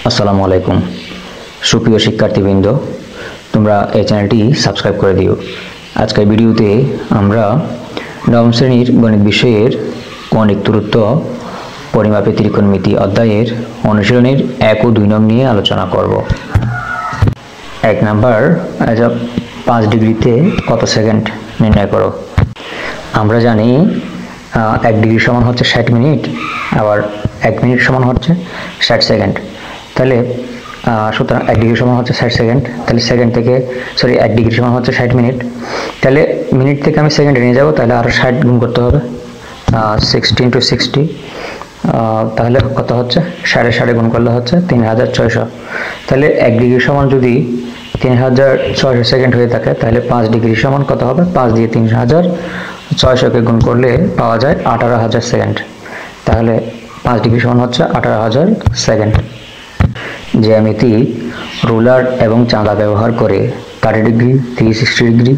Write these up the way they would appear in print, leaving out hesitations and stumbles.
আসসালামু আলাইকুম সুপ্রিয় শিক্ষার্থীবৃন্দ, তোমরা এই চ্যানেলটি সাবস্ক্রাইব করে দিও। আজকের ভিডিওতে আমরা নবম শ্রেণীর গণিত বিষয়ের কৌণিক দূরত্ব পরিমাপে ত্রিকোণমিতি অধ্যায়ের অনুশীলনের 1 ও 2 নং নিয়ে আলোচনা করব। 1 নাম্বার, 5 ডিগ্রিতে কত সেকেন্ড নির্ণয় করো। আমরা জানি 1 ডিগ্রি সমান হচ্ছে 60 মিনিট, আবার 1 মিনিট সমান হচ্ছে 60 সেকেন্ড। তাহলে সুতরাং 1 ডিগ্রি সমান হচ্ছে 60 সেকেন্ড, তাহলে সেকেন্ড থেকে 1 ডিগ্রি সমান হচ্ছে 60 মিনিট, তাহলে মিনিট থেকে আমি সেকেন্ডে নিয়ে যাব, তাহলে আরও 60 গুণ করতে হবে, 60 × 60, তাহলে কত হচ্ছে 60 গুণ করলে হচ্ছে 3600। তাহলে 1 ডিগ্রি সমান যদি 3600 সেকেন্ড হয়ে থাকে, তাহলে 5 ডিগ্রি সমান কত হবে, 5 দিয়ে 3600কে গুণ করলে পাওয়া যায় 18000 সেকেন্ড। তাহলে 5 ডিগ্রি সমান হচ্ছে 18000 সেকেন্ড। জ্যামিতি রুলার এবং চাঁদা ব্যবহার করে 30 ডিগ্রি, 360 ডিগ্রি,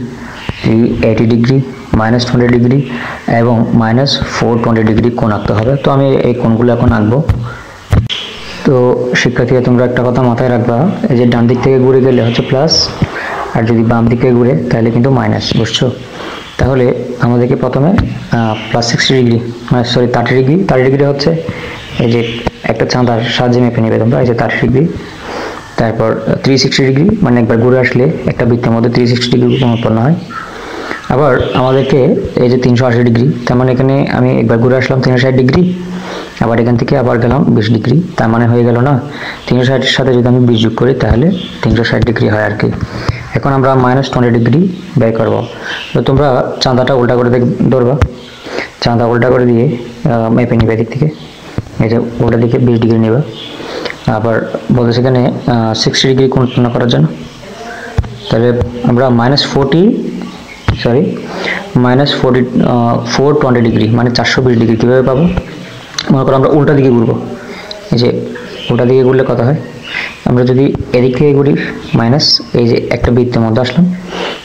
380 ডিগ্রি, -20 ডিগ্রি এবং -420 ডিগ্রি কোণ আঁকতে হবে। তো আমি এই কোণগুলো এখন আঁকবো। তো শিক্ষার্থীরা, তোমরা একটা কথা মাথায় রাখবা, এই যে ডান দিক থেকে ঘুরে গেলে হচ্ছে প্লাস, আর যদি বাম দিকে ঘুরে তাহলে কিন্তু মাইনাস, বুঝছো? তাহলে আমাদেরকে প্রথমে +60 ডিগ্রি 30 ডিগ্রি হচ্ছে এই যে একটা চাঁদার সাহায্যে মেপে নেবে তোমরা, এই যে 30 ডিগ্রি। তারপর 360 ডিগ্রি, মানে একবার ঘুরে আসলে একটা বৃত্তের মধ্যে 360 ডিগ্রি কোণ উৎপন্ন হয়। আবার আমাদেরকে এই যে 380 ডিগ্রি, তার মানে এখানে আমি একবার ঘুরে আসলাম 360 ডিগ্রি, আবার এখান থেকে আবার গেলাম 20 ডিগ্রি, তার মানে হয়ে গেল না 360-এর সাথে যদি আমি 20 যোগ করি তাহলে 360 ডিগ্রি হয় আর কি। এখন আমরা -20 ডিগ্রি বের করব। তো তোমরা চাঁদাটা উল্টা করে ধরবা, চাঁদা উল্টা করে দিয়ে মেপে নিবে দিক থেকে, এই যে উল্টা দিকে 20 ডিগ্রি নেবা। আবার বলতে সেখানে 60 ডিগ্রি কোণ উৎপন্ন করার জন্য, তাহলে আমরা -420 ডিগ্রি মানে 420 ডিগ্রি কীভাবে পাবো? মনে করো আমরা উল্টা দিকে ঘুরবো, এই যে উল্টা দিকে ঘুরলে কত হয়, আমরা যদি এদিক থেকে ঘুরি মাইনাস, এই যে একটা বৃত্তের মধ্যে আসলাম,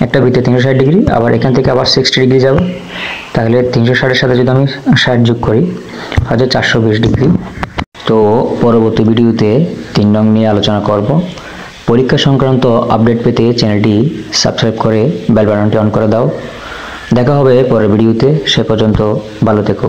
একটা বৃত্তে 360 ডিগ্রি, আবার এখান থেকে আবার 60 ডিগ্রি যাব, তাহলে 360-এর সাথে যদি আমি 60 যোগ করি হয়তো 420 ডিগ্রি। তো পরবর্তী ভিডিওতে 3 নং নিয়ে আলোচনা করব। পরীক্ষা সংক্রান্ত আপডেট পেতে চ্যানেলটি সাবস্ক্রাইব করে বেল বাটনটি অন করে দাও। দেখা হবে পরের ভিডিওতে, সে পর্যন্ত ভালো থেকো।